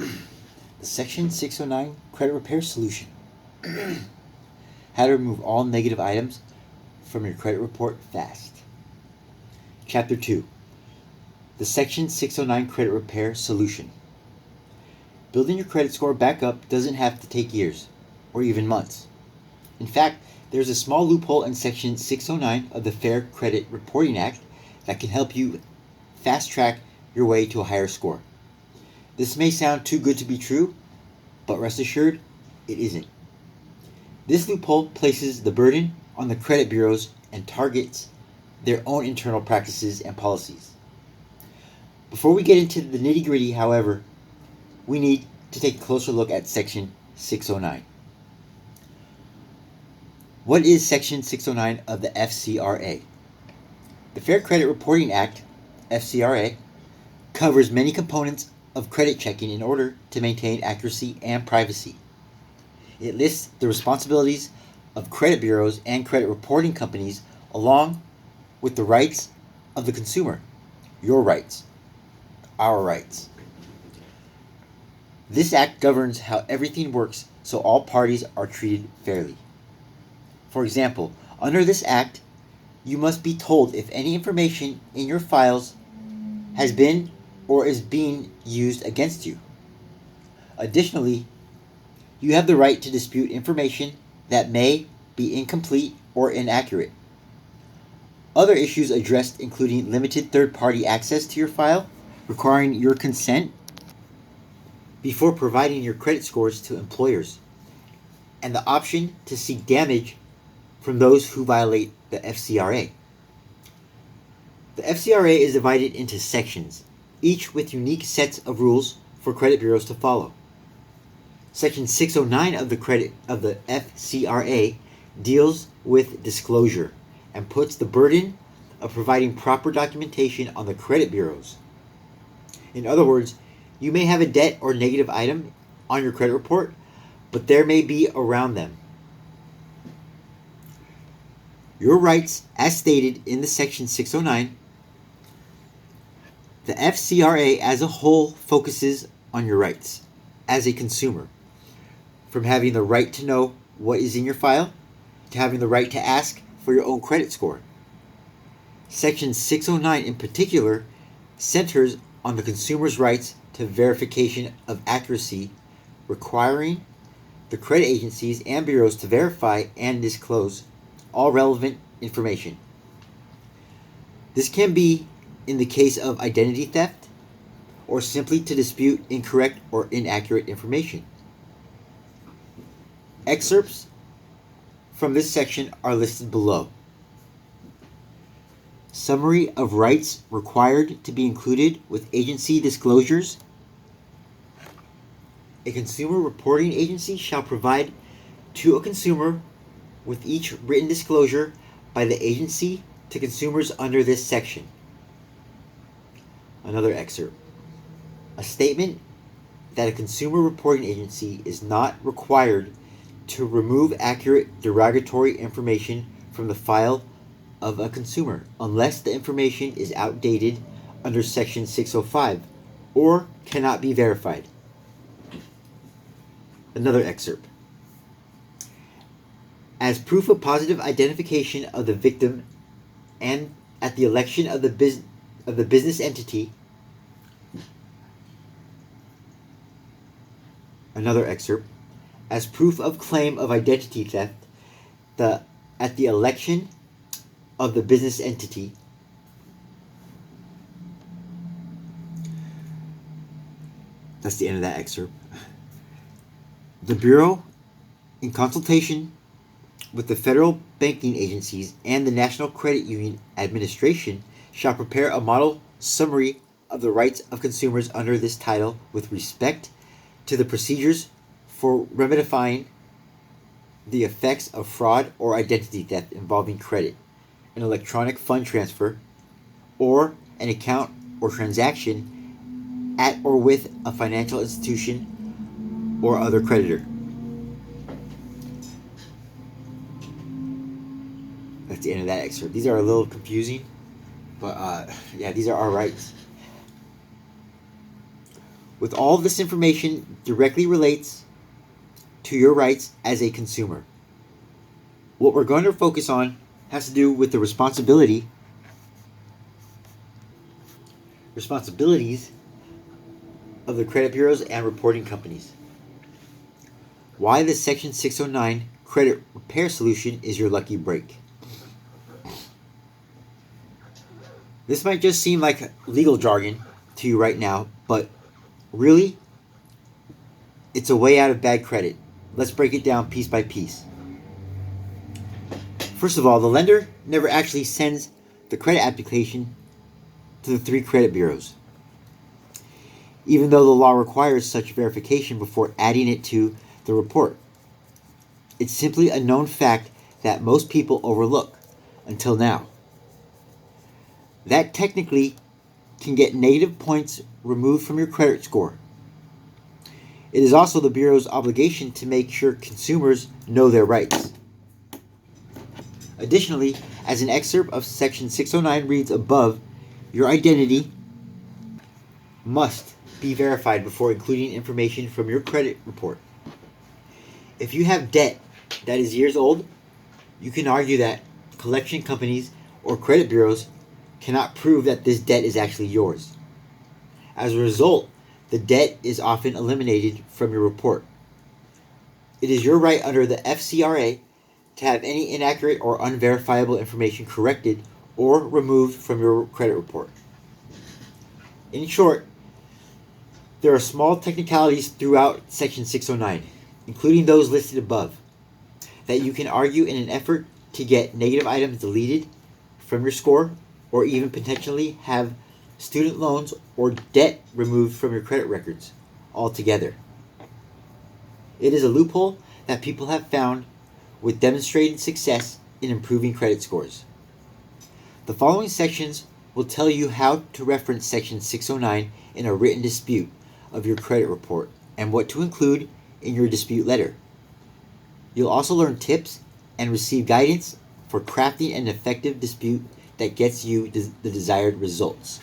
The Section 609 Credit Repair Solution. How to remove all negative items from your credit report fast. Chapter 2. The Section 609 Credit Repair Solution. Building your credit score back up doesn't have to take years, or even months. In fact, there's a small loophole in Section 609 of the Fair Credit Reporting Act that can help you fast-track your way to a higher score. This may sound too good to be true, but rest assured, it isn't. This loophole places the burden on the credit bureaus and targets their own internal practices and policies. Before we get into the nitty-gritty, however, we need to take a closer look at Section 609. What is Section 609 of the FCRA? The Fair Credit Reporting Act, FCRA, covers many components of credit checking in order to maintain accuracy and privacy. It lists the responsibilities of credit bureaus and credit reporting companies along with the rights of the consumer. Your rights. Our rights. This act governs how everything works so all parties are treated fairly. For example, under this act, you must be told if any information in your files has been or is being used against you. Additionally, you have the right to dispute information that may be incomplete or inaccurate. Other issues addressed including limited third-party access to your file, requiring your consent before providing your credit scores to employers, and the option to seek damage from those who violate the FCRA. The FCRA is divided into sections, each with unique sets of rules for credit bureaus to follow. Section 609 of the FCRA deals with disclosure and puts the burden of providing proper documentation on the credit bureaus. In other words, you may have a debt or negative item on your credit report, but there may be around them. Your rights, as stated in the Section 609, the FCRA as a whole focuses on your rights as a consumer, from having the right to know what is in your file to having the right to ask for your own credit score. Section 609 in particular centers on the consumer's rights to verification of accuracy, requiring the credit agencies and bureaus to verify and disclose all relevant information. This can be in the case of identity theft or simply to dispute incorrect or inaccurate information. Excerpts from this section are listed below. Summary of rights required to be included with agency disclosures. A consumer reporting agency shall provide to a consumer with each written disclosure by the agency to consumers under this section. Another excerpt. A statement that a consumer reporting agency is not required to remove accurate derogatory information from the file of a consumer unless the information is outdated under Section 605 or cannot be verified. Another excerpt. As proof of positive identification of the victim and at the election of the business entity. Another excerpt. As proof of claim of identity theft, at the election of the business entity. That's the end of that excerpt. The Bureau, in consultation with the federal banking agencies and the National Credit Union Administration, shall prepare a model summary of the rights of consumers under this title with respect to the procedures for remedifying the effects of fraud or identity theft involving credit, an electronic fund transfer, or an account or transaction at or with a financial institution or other creditor. That's the end of that excerpt. These are a little confusing, but yeah, these are our rights. with all of this information directly relates to your rights as a consumer. What we're going to focus on has to do with the responsibilities of the credit bureaus and reporting companies. Why the Section 609 credit repair solution is your lucky break. This might just seem like legal jargon to you right now, but really, it's a way out of bad credit. Let's break it down piece by piece. First of all, the lender never actually sends the credit application to the 3 credit bureaus, even though the law requires such verification before adding it to the report. It's simply a known fact that most people overlook until now. That technically can get negative points removed from your credit score. It is also the Bureau's obligation to make sure consumers know their rights. Additionally, as an excerpt of Section 609 reads above, your identity must be verified before including information from your credit report. If you have debt that is years old, you can argue that collection companies or credit bureaus cannot prove that this debt is actually yours. As a result, the debt is often eliminated from your report. It is your right under the FCRA to have any inaccurate or unverifiable information corrected or removed from your credit report. In short, there are small technicalities throughout Section 609, including those listed above, that you can argue in an effort to get negative items deleted from your score, or even potentially have student loans or debt removed from your credit records altogether. It is a loophole that people have found with demonstrated success in improving credit scores. The following sections will tell you how to reference Section 609 in a written dispute of your credit report and what to include in your dispute letter. You'll also learn tips and receive guidance for crafting an effective dispute that gets you the desired results.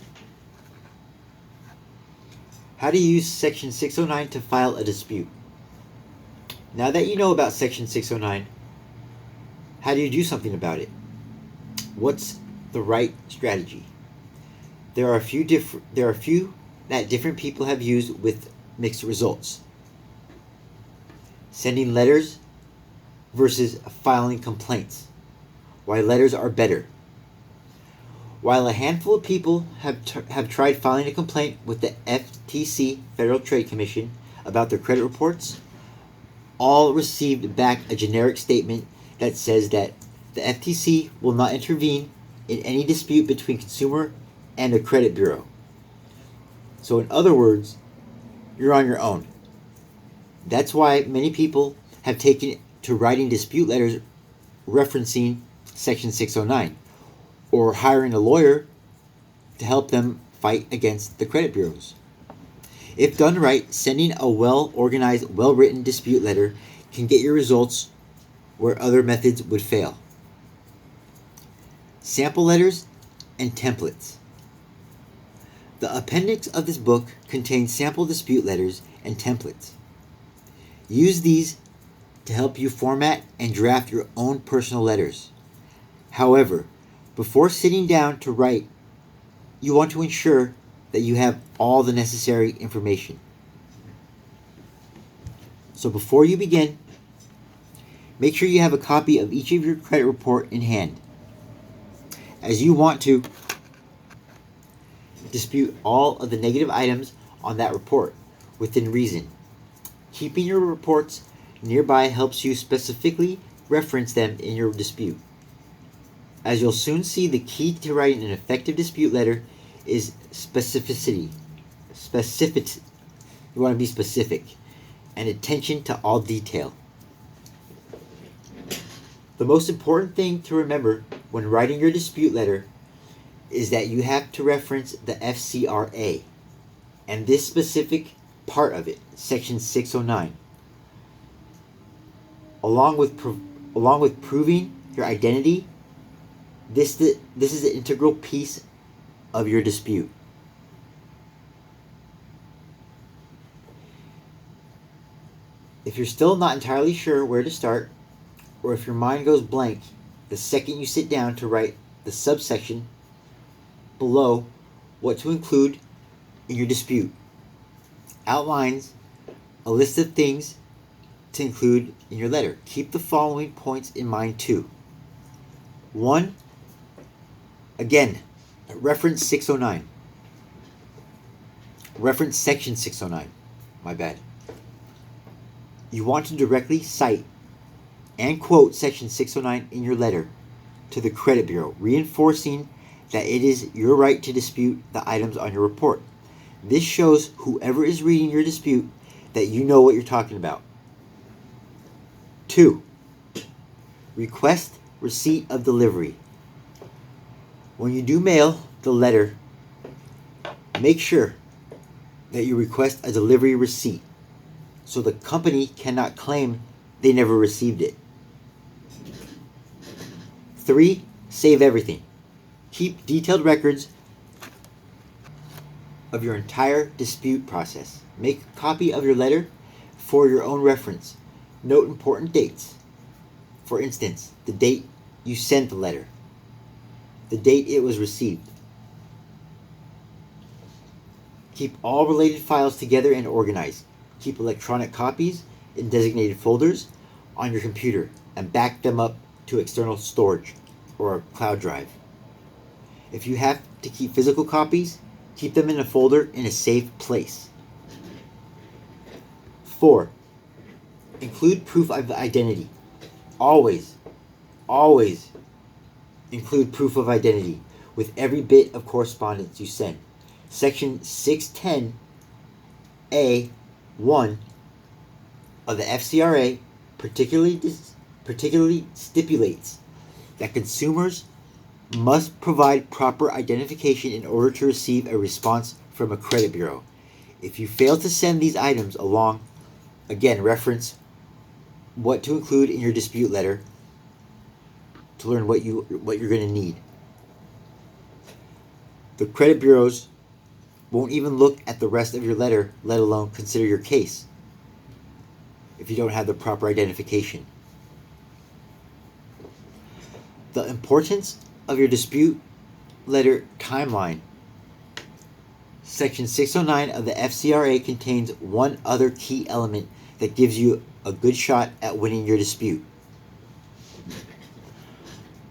How to use Section 609 to file a dispute. Now that you know about Section 609, how do you do something about it? What's the right strategy? There are a few that different people have used with mixed results. Sending letters versus filing complaints. Why letters are better. While a handful of people have tried filing a complaint with the FTC, Federal Trade Commission, about their credit reports, all received back a generic statement that says that the FTC will not intervene in any dispute between consumer and a credit bureau. So in other words, you're on your own. That's why many people have taken to writing dispute letters referencing Section 609, or hiring a lawyer to help them fight against the credit bureaus. If done right, sending a well-organized, well-written dispute letter can get your results where other methods would fail. Sample letters and templates. The appendix of this book contains sample dispute letters and templates. Use these to help you format and draft your own personal letters. However, before sitting down to write, you want to ensure that you have all the necessary information. So before you begin, make sure you have a copy of each of your credit report in hand, as you want to dispute all of the negative items on that report within reason. Keeping your reports nearby helps you specifically reference them in your dispute. As you'll soon see, the key to writing an effective dispute letter is specificity. You want to be specific, and attention to all detail. The most important thing to remember when writing your dispute letter is that you have to reference the FCRA and this specific part of it, Section 609. Along with proving your identity, this is an integral piece of your dispute. If you're still not entirely sure where to start, or if your mind goes blank the second you sit down to write the subsection below what to include in your dispute, outlines a list of things to include in your letter. Keep the following points in mind too. 1. Again, reference 609. Reference section 609. My bad. You want to directly cite and quote section 609 in your letter to the credit bureau, reinforcing that it is your right to dispute the items on your report. This shows whoever is reading your dispute that you know what you're talking about. 2. Request receipt of delivery. When you do mail the letter, make sure that you request a delivery receipt so the company cannot claim they never received it. 3. Save everything. Keep detailed records of your entire dispute process. Make a copy of your letter for your own reference. Note important dates. For instance, the date you sent the letter, the date it was received. Keep all related files together and organized. Keep electronic copies in designated folders on your computer and back them up to external storage or a cloud drive. If you have to keep physical copies, keep them in a folder in a safe place. 4. Include proof of identity. Always include proof of identity with every bit of correspondence you send. Section 610A1 of the FCRA particularly stipulates that consumers must provide proper identification in order to receive a response from a credit bureau. If you fail to send these items along, again, reference what to include in your dispute letter to learn what you're going to need. The credit bureaus won't even look at the rest of your letter, let alone consider your case, if you don't have the proper identification. The importance of your dispute letter timeline. Section 609 of the FCRA contains one other key element that gives you a good shot at winning your dispute.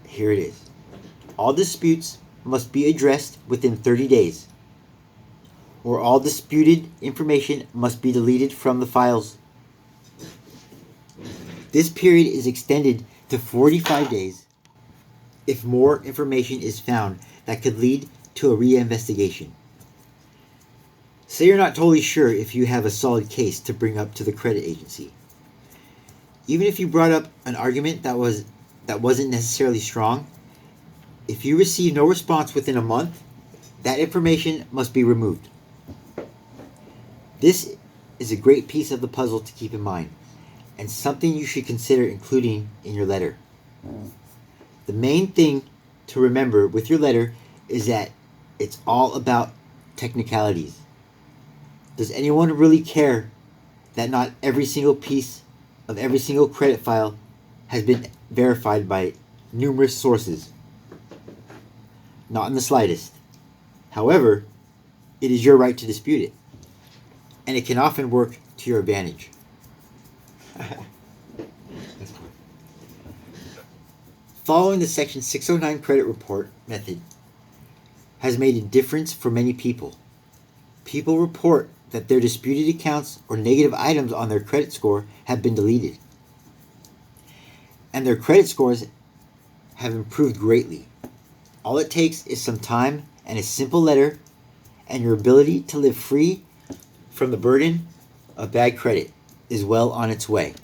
Here it is. All disputes must be addressed within 30 days, or all disputed information must be deleted from the files. This period is extended to 45 days if more information is found that could lead to a reinvestigation. Say you're not totally sure if you have a solid case to bring up to the credit agency. Even if you brought up an argument that wasn't necessarily strong, if you receive no response within a month, that information must be removed. This is a great piece of the puzzle to keep in mind, and something you should consider including in your letter. The main thing to remember with your letter is that it's all about technicalities. Does anyone really care that not every single piece of every single credit file has been verified by numerous sources? Not in the slightest. However, it is your right to dispute it, and it can often work to your advantage. Following the Section 609 credit report method has made a difference for many people. People report that their disputed accounts or negative items on their credit score have been deleted, and their credit scores have improved greatly. All it takes is some time and a simple letter, and your ability to live free from the burden of bad credit is well on its way.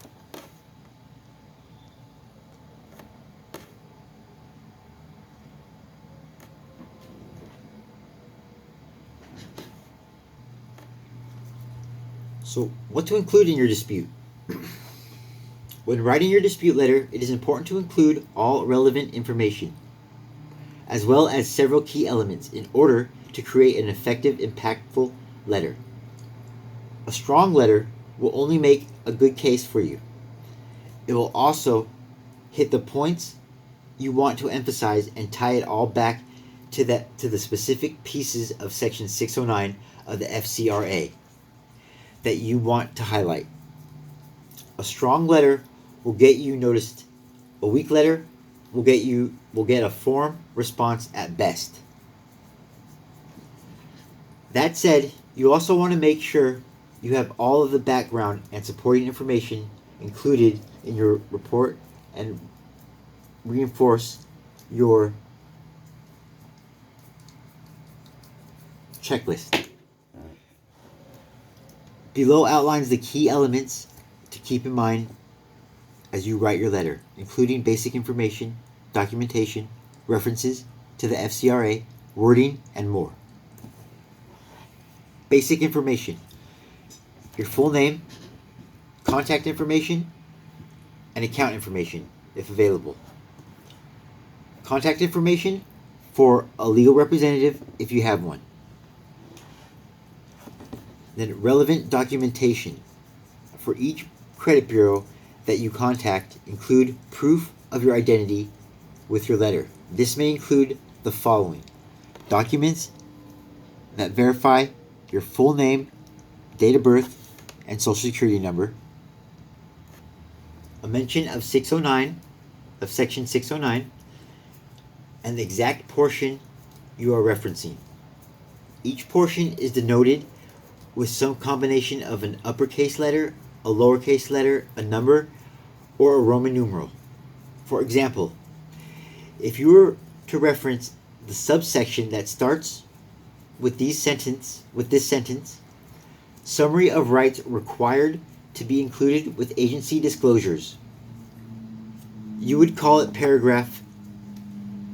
So, what to include in your dispute? When writing your dispute letter, it is important to include all relevant information, as well as several key elements in order to create an effective, impactful letter. A strong letter will only make a good case for you. It will also hit the points you want to emphasize and tie it all back to the specific pieces of section 609 of the FCRA that you want to highlight. A strong letter will get you noticed. A weak letter will get a form response at best. That said, you also want to make sure you have all of the background and supporting information included in your report and reinforce your checklist. Below outlines the key elements to keep in mind as you write your letter, including basic information, documentation, references to the FCRA, wording, and more. Basic information: your full name, contact information, and account information, if available. Contact information for a legal representative if you have one. Then relevant documentation. For each credit bureau that you contact, include proof of your identity with your letter. This may include the following: documents that verify your full name, date of birth, and social security number, a mention of section 609, and the exact portion you are referencing. Each portion is denoted with some combination of an uppercase letter, a lowercase letter, a number, or a Roman numeral. For example, if you were to reference the subsection that starts with this sentence, summary of rights required to be included with agency disclosures, you would call it paragraph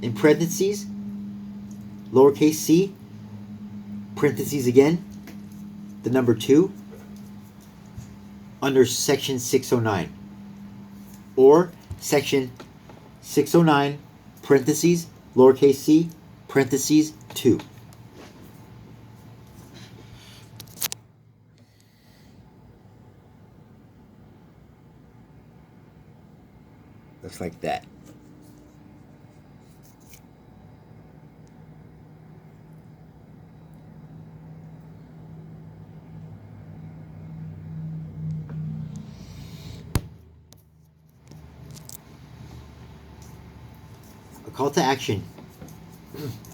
in parentheses, lowercase c, parentheses again, the number 2, under section 609, or section 609, parentheses, lowercase c, parentheses 2. Looks like that. A call to action.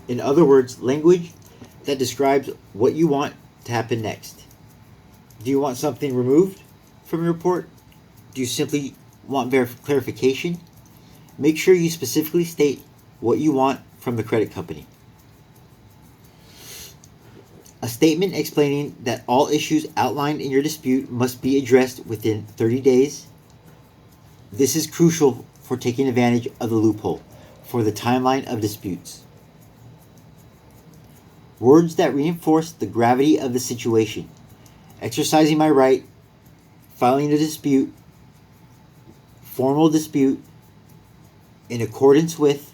In other words, language that describes what you want to happen next. Do you want something removed from your report? Do you simply want clarification? Make sure you specifically state what you want from the credit company. A statement explaining that all issues outlined in your dispute must be addressed within 30 days. This is crucial for taking advantage of the loophole for the timeline of disputes. Words that reinforce the gravity of the situation. Exercising my right, filing a dispute, formal dispute, in accordance with,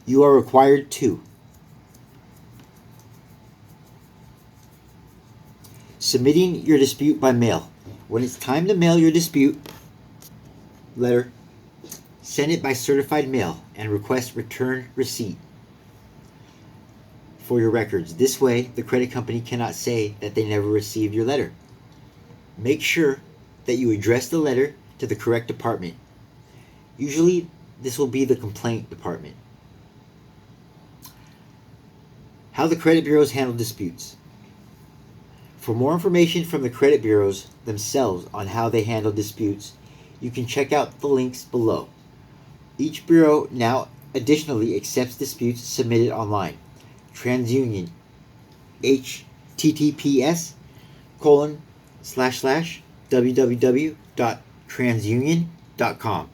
you are required to. Submitting your dispute by mail. When it's time to mail your dispute letter, send it by certified mail and request return receipt for your records. This way, the credit company cannot say that they never received your letter. Make sure that you address the letter to the correct department. Usually, this will be the complaint department. How the credit bureaus handle disputes. For more information from the credit bureaus themselves on how they handle disputes, you can check out the links below. Each bureau now additionally accepts disputes submitted online. TransUnion, https://www.transunion.com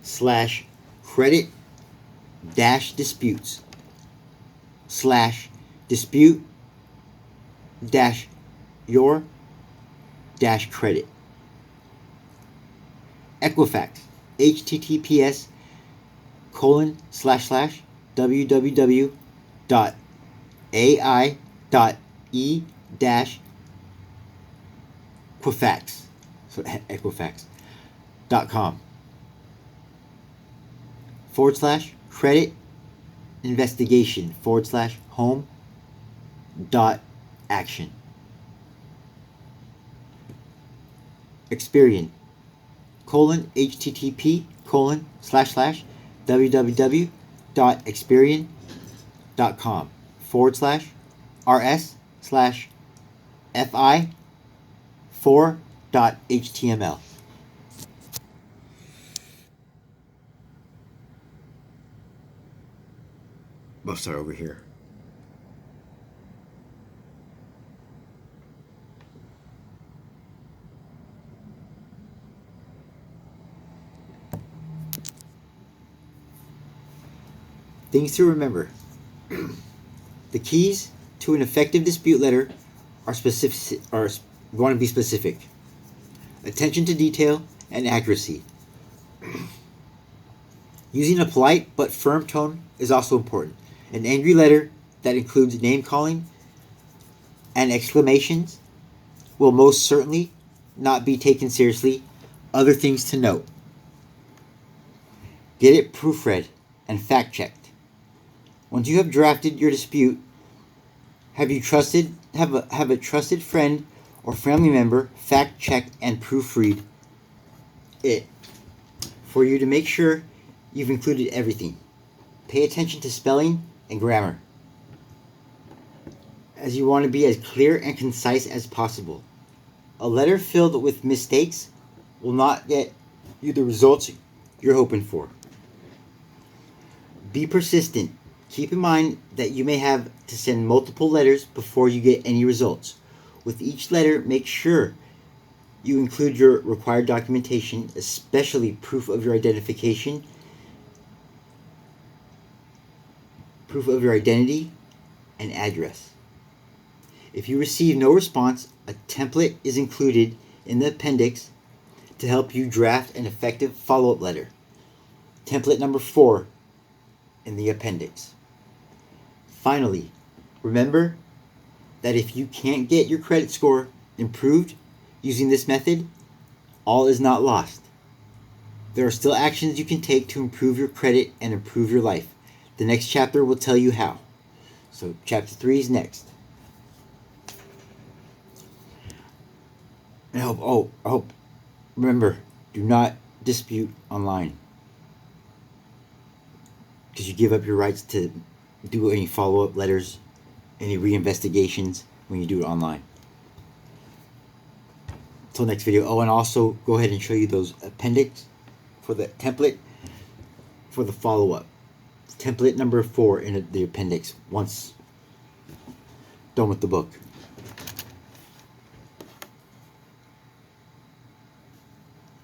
/credit-dispute/your-credit. Equifax, https://www.ai.e-. Equifax. So Equifax.com /credit investigation /home .action. Experian http www.experian.com /rs/fi4.html. We'll start over here. Things to remember. The keys to an effective dispute letter are specific. We want to be specific. Attention to detail and accuracy. Using a polite but firm tone is also important. An angry letter that includes name calling and exclamations will most certainly not be taken seriously. Other things to note. Get it proofread and fact checked. Once you have drafted your dispute, have a trusted friend or family member fact check and proofread it for you to make sure you've included everything. Pay attention to spelling and grammar, as you want to be as clear and concise as possible. A letter filled with mistakes will not get you the results you're hoping for. Be persistent. Keep in mind that you may have to send multiple letters before you get any results. With each letter, make sure you include your required documentation, especially proof of your identification, proof of your identity, and address. If you receive no response, a template is included in the appendix to help you draft an effective follow-up letter. Template number 4 in the appendix. Finally, remember that if you can't get your credit score improved using this method, all is not lost. There are still actions you can take to improve your credit and improve your life. The next chapter will tell you how. So chapter 3 is next. I hope, remember, do not dispute online, because you give up your rights to do any follow-up letters, any reinvestigations when you do it online. Until next video. Oh, and also go ahead and show you those appendix for the template for the follow-up. Template number 4 in the appendix once done with the book.